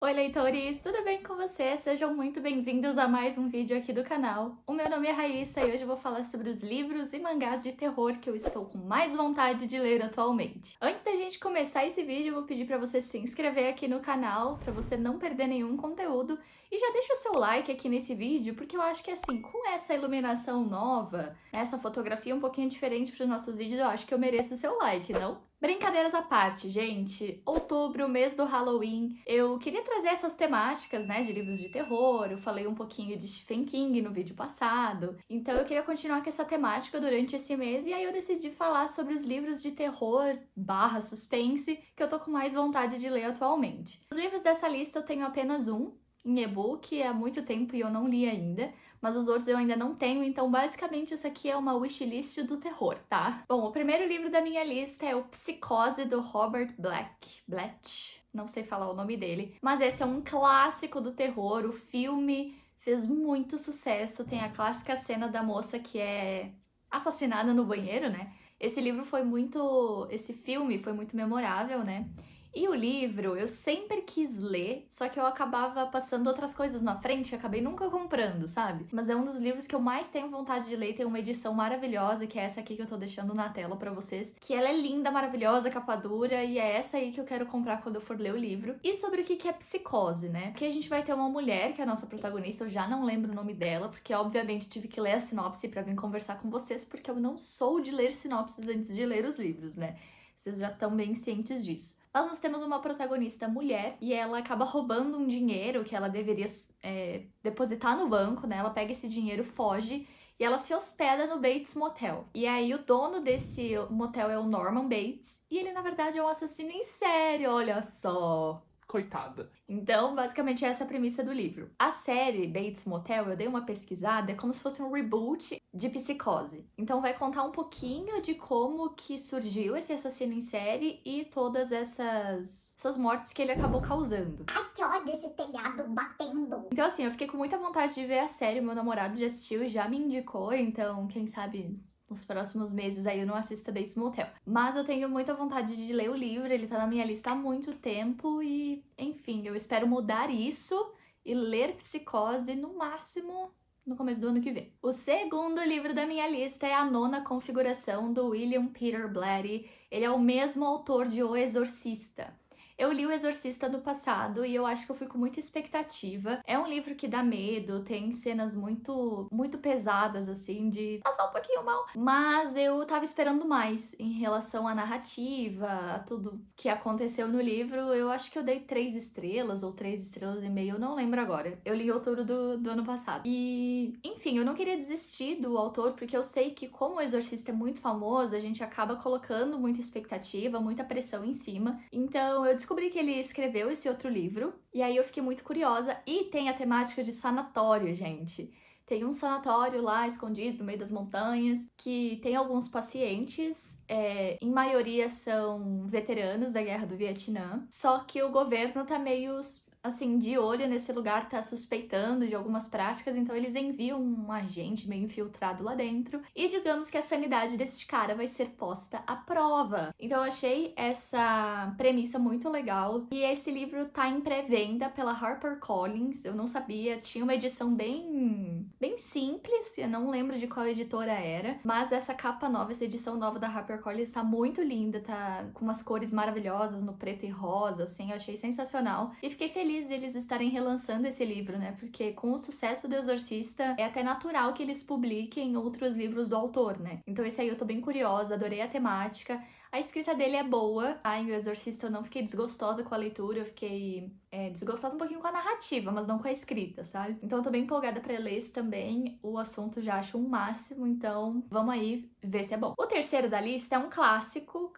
Oi, leitores! Tudo bem com vocês? Sejam muito bem-vindos a mais um vídeo aqui do canal. O meu nome é Raíssa e hoje eu vou falar sobre os livros e mangás de terror que eu estou com mais vontade de ler atualmente. Antes da gente começar esse vídeo, eu vou pedir para você se inscrever aqui no canal, para você não perder nenhum conteúdo, e já deixa o seu like aqui nesse vídeo, porque eu acho que assim, com essa iluminação nova, essa fotografia um pouquinho diferente para os nossos vídeos, eu acho que eu mereço o seu like, não? Brincadeiras à parte, gente. Outubro, mês do Halloween. Eu queria trazer essas temáticas, né, de livros de terror. Eu falei um pouquinho de Stephen King no vídeo passado. Então eu queria continuar com essa temática durante esse mês e aí eu decidi falar sobre os livros de terror barra suspense que eu tô com mais vontade de ler atualmente. Os livros dessa lista eu tenho apenas um, em e-book há muito tempo e eu não li ainda, mas os outros eu ainda não tenho, então basicamente isso aqui é uma wishlist do terror, tá? Bom, o primeiro livro da minha lista é o Psicose, do Robert Blatt, não sei falar o nome dele, mas esse é um clássico do terror, o filme fez muito sucesso, tem a clássica cena da moça que é assassinada no banheiro, né? Esse filme foi muito memorável, né? E o livro eu sempre quis ler, só que eu acabava passando outras coisas na frente e acabei nunca comprando, sabe? Mas é um dos livros que eu mais tenho vontade de ler, tem uma edição maravilhosa, que é essa aqui que eu tô deixando na tela pra vocês, que ela é linda, maravilhosa, capa dura, e é essa aí que eu quero comprar quando eu for ler o livro. E sobre o que é psicose, né? Aqui a gente vai ter uma mulher, que é a nossa protagonista, eu já não lembro o nome dela, porque obviamente tive que ler a sinopse pra vir conversar com vocês, porque eu não sou de ler sinopses antes de ler os livros, né? Vocês já estão bem cientes disso. Mas nós temos uma protagonista mulher e ela acaba roubando um dinheiro que ela deveria depositar no banco, né? Ela pega esse dinheiro, foge e ela se hospeda no Bates Motel. E aí o dono desse motel é o Norman Bates e ele na verdade é um assassino em série, olha só. Coitada. Então, basicamente, essa é a premissa do livro. A série Bates Motel, eu dei uma pesquisada, é como se fosse um reboot de Psicose. Então, vai contar um pouquinho de como que surgiu esse assassino em série e todas essas mortes que ele acabou causando. Ai, que ódio esse telhado batendo. Então, assim, eu fiquei com muita vontade de ver a série. Meu namorado já assistiu e já me indicou, então, quem sabe nos próximos meses aí eu não assista Bates Motel. Mas eu tenho muita vontade de ler o livro, ele tá na minha lista há muito tempo e, enfim, eu espero mudar isso e ler Psicose no máximo no começo do ano que vem. O segundo livro da minha lista é A Nona Configuração, do William Peter Blatty. Ele é o mesmo autor de O Exorcista. Eu li O Exorcista no passado e eu acho que eu fui com muita expectativa. É um livro que dá medo, tem cenas muito pesadas, assim, de passar um pouquinho mal. Mas eu tava esperando mais em relação à narrativa, a tudo que aconteceu no livro. Eu acho que eu dei 3 estrelas ou 3 estrelas e meia, eu não lembro agora. Eu li em outubro do ano passado. E, enfim, eu não queria desistir do autor, porque eu sei que como O Exorcista é muito famoso, a gente acaba colocando muita expectativa, muita pressão em cima. Então eu descobri que ele escreveu esse outro livro, e aí eu fiquei muito curiosa. E tem a temática de sanatório, gente. Tem um sanatório lá escondido no meio das montanhas, que tem alguns pacientes, em maioria são veteranos da Guerra do Vietnã, só que o governo tá meio assim, de olho nesse lugar, tá suspeitando de algumas práticas, então eles enviam um agente meio infiltrado lá dentro e digamos que a sanidade desse cara vai ser posta à prova. Então eu achei essa premissa muito legal e esse livro tá em pré-venda pela HarperCollins, eu não sabia, tinha uma edição bem simples, eu não lembro de qual editora era, mas essa capa nova, essa edição nova da HarperCollins tá muito linda, tá com umas cores maravilhosas no preto e rosa, assim, eu achei sensacional e fiquei feliz deles estarem relançando esse livro, né? Porque com o sucesso do Exorcista, é até natural que eles publiquem outros livros do autor, né? Então esse aí eu tô bem curiosa, adorei a temática. A escrita dele é boa, tá? Em O Exorcista eu não fiquei desgostosa com a leitura, eu fiquei desgostosa um pouquinho com a narrativa, mas não com a escrita, sabe? Então eu tô bem empolgada pra ler esse também, o assunto já acho um máximo, então vamos aí ver se é bom. O terceiro da lista é um clássico,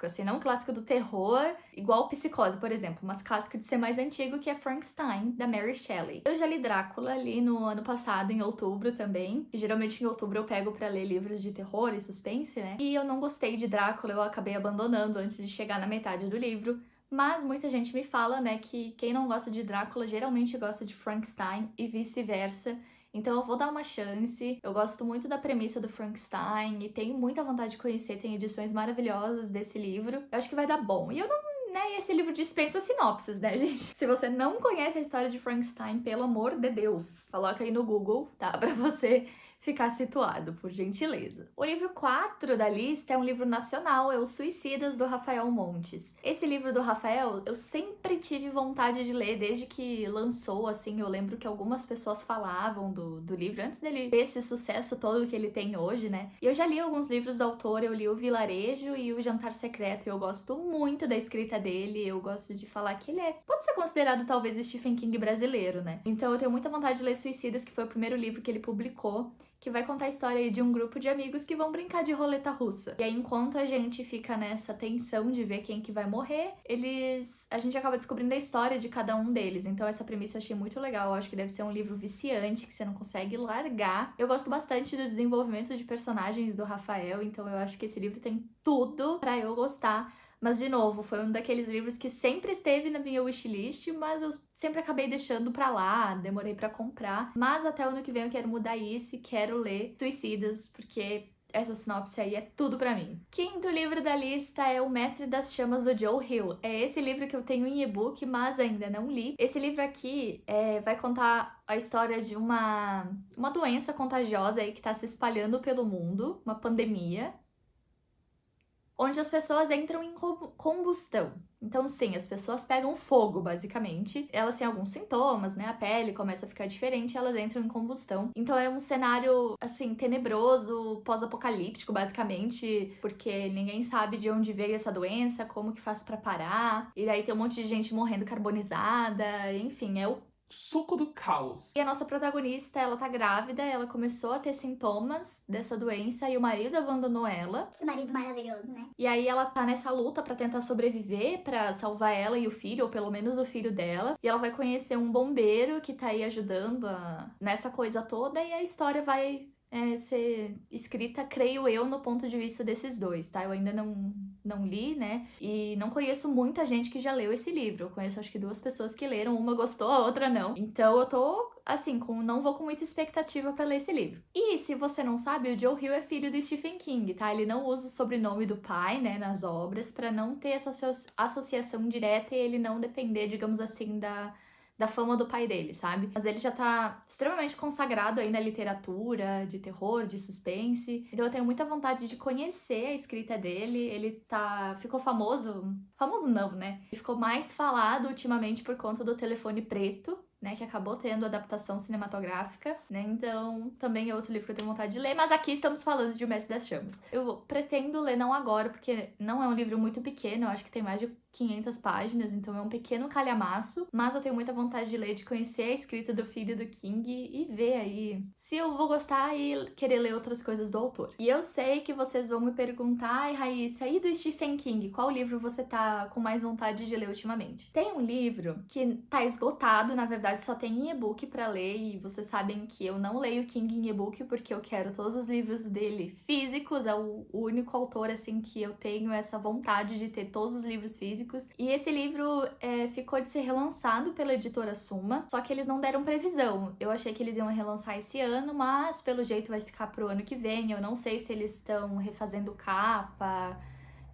assim, não um clássico do terror, igual Psicose, por exemplo, mas clássico de ser mais antigo, que é Frankenstein, da Mary Shelley. Eu já li Drácula, li no ano passado, em outubro também, e geralmente em outubro eu pego pra ler livros de terror e suspense, né? E eu não gostei de Drácula, eu acabei abandonando antes de chegar na metade do livro, mas muita gente me fala, né, que quem não gosta de Drácula geralmente gosta de Frankenstein e vice-versa. Então eu vou dar uma chance. Eu gosto muito da premissa do Frankenstein e tenho muita vontade de conhecer, tem edições maravilhosas desse livro. Eu acho que vai dar bom. E eu né, e esse livro dispensa sinopses, né, gente? Se você não conhece a história de Frankenstein, pelo amor de Deus, coloca aí no Google, tá? Pra você ficar situado, por gentileza. O livro 4 da lista é um livro nacional, é Os Suicidas, do Rafael Montes. Esse livro do Rafael, eu sempre tive vontade de ler, desde que lançou, assim, eu lembro que algumas pessoas falavam do livro, antes dele ter esse sucesso todo que ele tem hoje, né? E eu já li alguns livros do autor, eu li O Vilarejo e O Jantar Secreto, e eu gosto muito da escrita dele, eu gosto de falar que ele pode ser considerado talvez o Stephen King brasileiro, né? Então eu tenho muita vontade de ler Suicidas, que foi o primeiro livro que ele publicou, que vai contar a história aí de um grupo de amigos que vão brincar de roleta russa. E aí, enquanto a gente fica nessa tensão de ver quem que vai morrer, a gente acaba descobrindo a história de cada um deles. Então essa premissa eu achei muito legal. Eu acho que deve ser um livro viciante, que você não consegue largar. Eu gosto bastante do desenvolvimento de personagens do Rafael, então eu acho que esse livro tem tudo pra eu gostar. Mas, de novo, foi um daqueles livros que sempre esteve na minha wishlist, mas eu sempre acabei deixando pra lá, demorei pra comprar. Mas até o ano que vem eu quero mudar isso e quero ler Suicidas, porque essa sinopse aí é tudo pra mim. Quinto livro da lista é O Mestre das Chamas, do Joe Hill. É esse livro que eu tenho em e-book, mas ainda não li. Esse livro aqui vai contar a história de uma doença contagiosa aí que tá se espalhando pelo mundo, uma pandemia, onde as pessoas entram em combustão. Então, sim, as pessoas pegam fogo, basicamente. Elas têm alguns sintomas, né? A pele começa a ficar diferente, elas entram em combustão. Então é um cenário, assim, tenebroso, pós-apocalíptico, basicamente, porque ninguém sabe de onde veio essa doença, como que faz pra parar. E daí tem um monte de gente morrendo carbonizada, enfim, é o suco do caos. E a nossa protagonista, ela tá grávida, ela começou a ter sintomas dessa doença e o marido abandonou ela. Que marido maravilhoso, né? E aí ela tá nessa luta pra tentar sobreviver, pra salvar ela e o filho, ou pelo menos o filho dela. E ela vai conhecer um bombeiro que tá aí ajudando nessa coisa toda, e a história vai ser escrita, creio eu, no ponto de vista desses dois, tá? Eu ainda não li, né? E não conheço muita gente que já leu esse livro. Eu conheço acho que 2 pessoas que leram, uma gostou, a outra não. Então eu tô, assim, não vou com muita expectativa pra ler esse livro. E se você não sabe, o Joe Hill é filho do Stephen King, tá? Ele não usa o sobrenome do pai, né, nas obras, pra não ter essa associação direta e ele não depender, digamos assim, da fama do pai dele, sabe? Mas ele já tá extremamente consagrado aí na literatura, de terror, de suspense. Então eu tenho muita vontade de conhecer a escrita dele. Ele ficou famoso não, né? Ele ficou mais falado ultimamente por conta do Telefone Preto, né, que acabou tendo adaptação cinematográfica, né, então também é outro livro que eu tenho vontade de ler, mas aqui estamos falando de O Mestre das Chamas. Eu pretendo ler não agora, porque não é um livro muito pequeno, eu acho que tem mais de 500 páginas, então é um pequeno calhamaço, mas eu tenho muita vontade de ler, de conhecer a escrita do filho do King e ver aí se eu vou gostar e querer ler outras coisas do autor. E eu sei que vocês vão me perguntar, ai Raíssa, e do Stephen King, qual livro você tá com mais vontade de ler ultimamente? Tem um livro que tá esgotado, na verdade só tem em e-book pra ler, e vocês sabem que eu não leio King em e-book porque eu quero todos os livros dele físicos, é o único autor, assim, que eu tenho essa vontade de ter todos os livros físicos. E esse livro ficou de ser relançado pela editora Suma, só que eles não deram previsão. Eu achei que eles iam relançar esse ano, mas pelo jeito vai ficar pro ano que vem. Eu não sei se eles estão refazendo capa,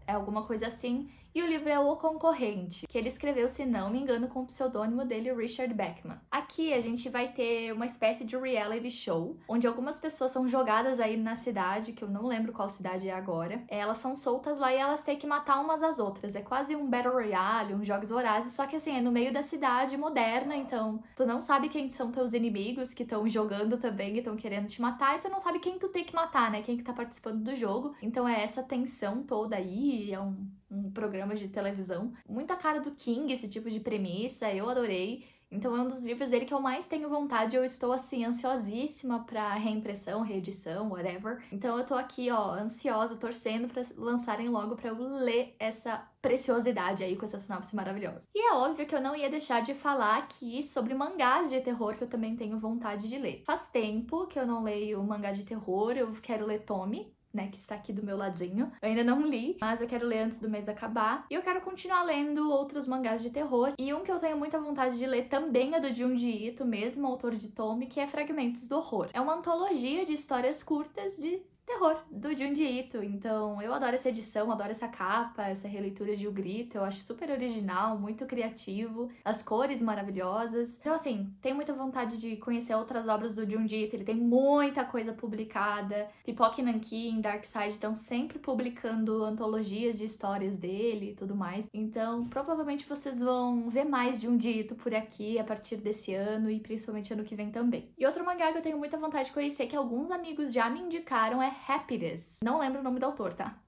alguma coisa assim. E o livro é O Concorrente, que ele escreveu, se não me engano, com o pseudônimo dele, Richard Bachman. Aqui a gente vai ter uma espécie de reality show, onde algumas pessoas são jogadas aí na cidade, que eu não lembro qual cidade é agora. Elas são soltas lá e elas têm que matar umas às outras. É quase um Battle Royale, uns Jogos Vorazes, só que assim, é no meio da cidade moderna, então tu não sabe quem são teus inimigos que estão jogando também e estão querendo te matar, e tu não sabe quem tu tem que matar, né? Quem que tá participando do jogo. Então é essa tensão toda aí, é um programa de televisão. Muita cara do King, esse tipo de premissa, eu adorei. Então é um dos livros dele que eu mais tenho vontade, eu estou assim, ansiosíssima pra reimpressão, reedição, whatever. Então eu tô aqui, ó, ansiosa, torcendo pra lançarem logo pra eu ler essa preciosidade aí com essa sinopse maravilhosa. E é óbvio que eu não ia deixar de falar aqui sobre mangás de terror que eu também tenho vontade de ler. Faz tempo que eu não leio mangá de terror, eu quero ler Tommy, né, que está aqui do meu ladinho. Eu ainda não li, mas eu quero ler antes do mês acabar. E eu quero continuar lendo outros mangás de terror. E um que eu tenho muita vontade de ler também é do Junji Ito, mesmo autor de Tommy, que é Fragmentos do Horror. É uma antologia de histórias curtas de terror do Junji Ito. Então eu adoro essa edição, adoro essa capa, essa releitura de O Grito. Eu acho super original, muito criativo, as cores maravilhosas. Então assim, tenho muita vontade de conhecer outras obras do Junji Ito. Ele tem muita coisa publicada. Pipoca e Nanquim, Darkside estão sempre publicando antologias de histórias dele e tudo mais. Então provavelmente vocês vão ver mais Junji Ito por aqui a partir desse ano e principalmente ano que vem também. E outro mangá que eu tenho muita vontade de conhecer, que alguns amigos já me indicaram, é Happiness. Não lembro o nome do autor, tá?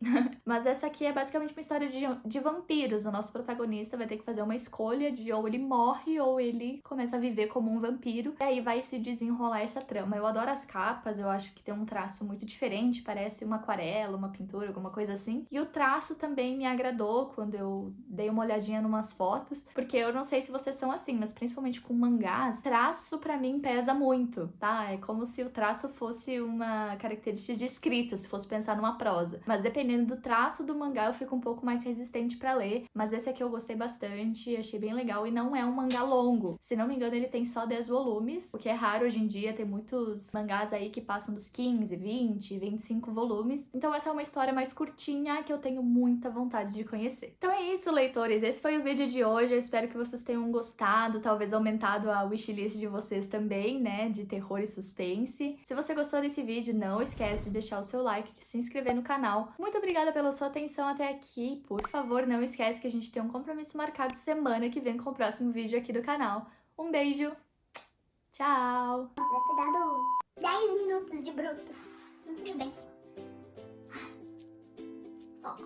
Mas essa aqui é basicamente uma história de vampiros. O nosso protagonista vai ter que fazer uma escolha de ou ele morre ou ele começa a viver como um vampiro. E aí vai se desenrolar essa trama. Eu adoro as capas, eu acho que tem um traço muito diferente, parece uma aquarela, uma pintura, alguma coisa assim. E o traço também me agradou quando eu dei uma olhadinha numas fotos, porque eu não sei se vocês são assim, mas principalmente com mangás, traço pra mim pesa muito, tá? É como se o traço fosse uma característica de escrita, se fosse pensar numa prosa. Mas dependendo do traço do mangá, eu fico um pouco mais resistente pra ler. Mas esse aqui eu gostei bastante, achei bem legal e não é um mangá longo. Se não me engano, ele tem só 10 volumes, o que é raro hoje em dia, tem muitos mangás aí que passam dos 15, 20, 25 volumes. Então essa é uma história mais curtinha que eu tenho muita vontade de conhecer. Então é isso, leitores. Esse foi o vídeo de hoje. Eu espero que vocês tenham gostado, talvez aumentado a wishlist de vocês também, né, de terror e suspense. Se você gostou desse vídeo, não esquece de deixar o seu like, de se inscrever no canal. Muito obrigada pela sua atenção até aqui. Por favor, não esquece que a gente tem um compromisso marcado semana que vem com o próximo vídeo aqui do canal. Um beijo, tchau! Deve ter dado 10 minutos de bruto. Tudo bem. Foco.